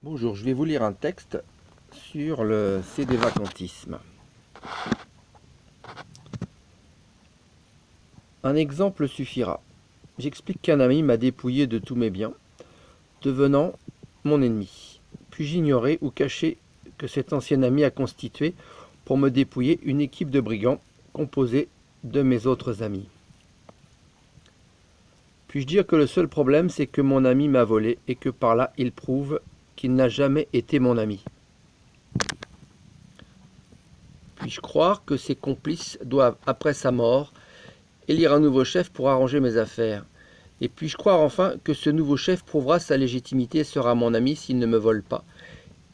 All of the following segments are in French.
Bonjour, je vais vous lire un texte sur le sédévacantisme. Un exemple suffira. J'explique qu'un ami m'a dépouillé de tous mes biens, devenant mon ennemi. Puis-je ignorer ou cacher que cet ancien ami a constitué, pour me dépouiller, une équipe de brigands composée de mes autres amis? Puis-je dire que le seul problème, c'est que mon ami m'a volé et que par là, il prouve qu'il n'a jamais été mon ami? Puis-je croire que ses complices doivent, après sa mort, élire un nouveau chef pour arranger mes affaires? Et puis-je croire enfin que ce nouveau chef prouvera sa légitimité et sera mon ami s'il ne me vole pas?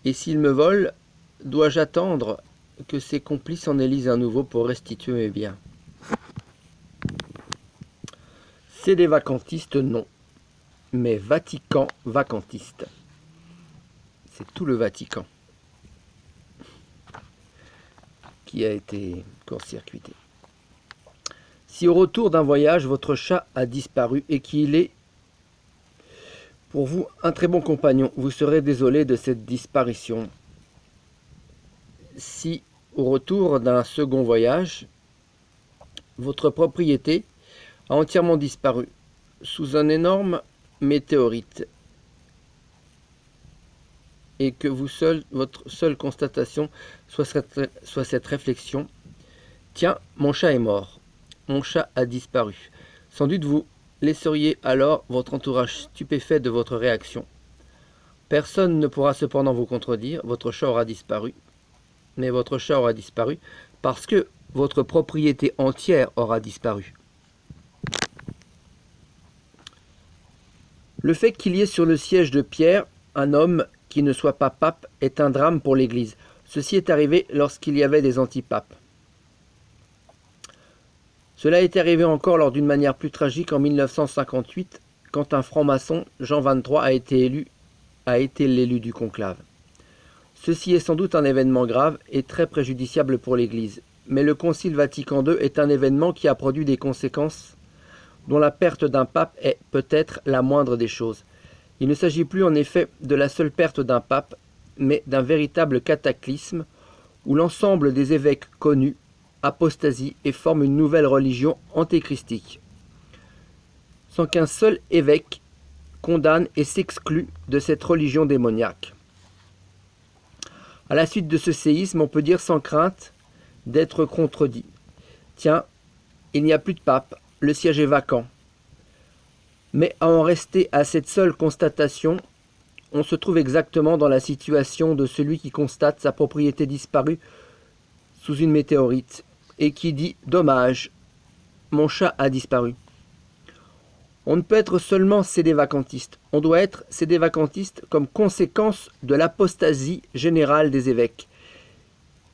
Et s'il me vole, dois-je attendre que ses complices en élisent un nouveau pour restituer mes biens? C'est des vacantistes, non, mais Vatican vacantistes. C'est tout le Vatican qui a été court-circuité. Si au retour d'un voyage, votre chat a disparu et qu'il est pour vous un très bon compagnon, vous serez désolé de cette disparition. Si au retour d'un second voyage, votre propriété a entièrement disparu sous un énorme météorite et que votre seule constatation soit cette réflexion: tiens, mon chat est mort, mon chat a disparu. Sans doute vous laisseriez alors votre entourage stupéfait de votre réaction. Personne ne pourra cependant vous contredire, votre chat aura disparu. Mais votre chat aura disparu parce que votre propriété entière aura disparu. Le fait qu'il y ait sur le siège de Pierre un homme qui ne soit pas pape est un drame pour l'Église. Ceci est arrivé lorsqu'il y avait des antipapes. Cela est arrivé encore lors d'une manière plus tragique en 1958, quand un franc-maçon, Jean XXIII, a été l'élu du conclave. Ceci est sans doute un événement grave et très préjudiciable pour l'Église, mais le Concile Vatican II est un événement qui a produit des conséquences dont la perte d'un pape est peut-être la moindre des choses. Il ne s'agit plus en effet de la seule perte d'un pape, mais d'un véritable cataclysme où l'ensemble des évêques connus apostasient et forment une nouvelle religion antéchristique, sans qu'un seul évêque condamne et s'exclue de cette religion démoniaque. À la suite de ce séisme, on peut dire sans crainte d'être contredit: tiens, il n'y a plus de pape, le siège est vacant. Mais à en rester à cette seule constatation, on se trouve exactement dans la situation de celui qui constate sa propriété disparue sous une météorite et qui dit « Dommage, mon chat a disparu ». On ne peut être seulement sédévacantiste, on doit être sédévacantiste comme conséquence de l'apostasie générale des évêques.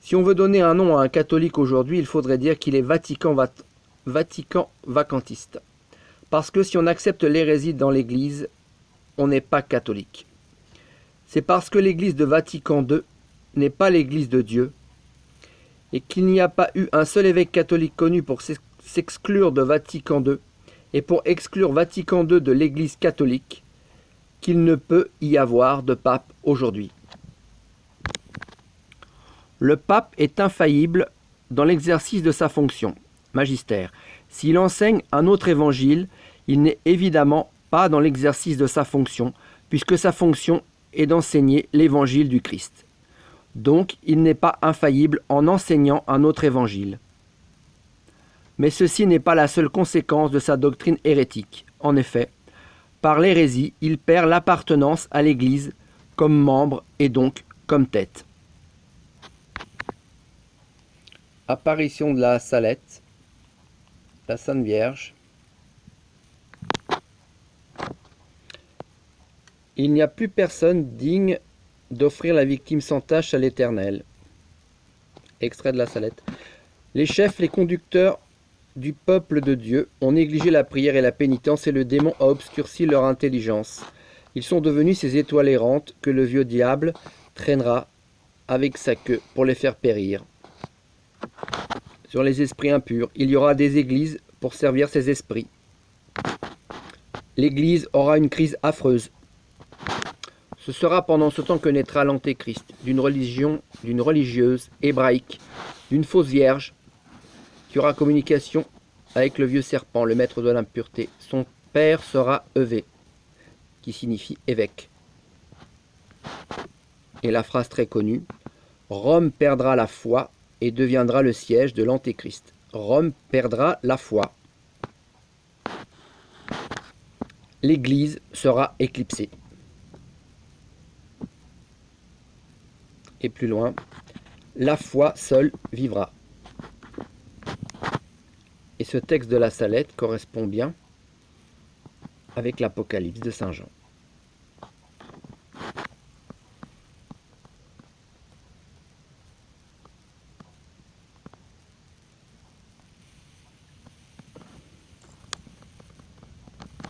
Si on veut donner un nom à un catholique aujourd'hui, il faudrait dire qu'il est Vatican vacantiste. Parce que si on accepte l'hérésie dans l'Église, on n'est pas catholique. C'est parce que l'Église de Vatican II n'est pas l'Église de Dieu, et qu'il n'y a pas eu un seul évêque catholique connu pour s'exclure de Vatican II, et pour exclure Vatican II de l'Église catholique, qu'il ne peut y avoir de pape aujourd'hui. Le pape est infaillible dans l'exercice de sa fonction, magistère. S'il enseigne un autre évangile, il n'est évidemment pas dans l'exercice de sa fonction, puisque sa fonction est d'enseigner l'évangile du Christ. Donc, il n'est pas infaillible en enseignant un autre évangile. Mais ceci n'est pas la seule conséquence de sa doctrine hérétique. En effet, par l'hérésie, il perd l'appartenance à l'Église comme membre et donc comme tête. Apparition de la Salette, la Sainte Vierge. Il n'y a plus personne digne d'offrir la victime sans tache à l'Éternel. Extrait de la Salette. Les chefs, les conducteurs du peuple de Dieu ont négligé la prière et la pénitence et le démon a obscurci leur intelligence. Ils sont devenus ces étoiles errantes que le vieux diable traînera avec sa queue pour les faire périr. Sur les esprits impurs, il y aura des églises pour servir ces esprits. L'Église aura une crise affreuse. Ce sera pendant ce temps que naîtra l'Antéchrist, d'une religieuse hébraïque, d'une fausse vierge, qui aura communication avec le vieux serpent, le maître de l'impureté. Son père sera Evé, qui signifie évêque. Et la phrase très connue, Rome perdra la foi et deviendra le siège de l'Antéchrist. Rome perdra la foi. L'Église sera éclipsée. Et plus loin, la foi seule vivra. Et ce texte de la Salette correspond bien avec l'Apocalypse de Saint Jean.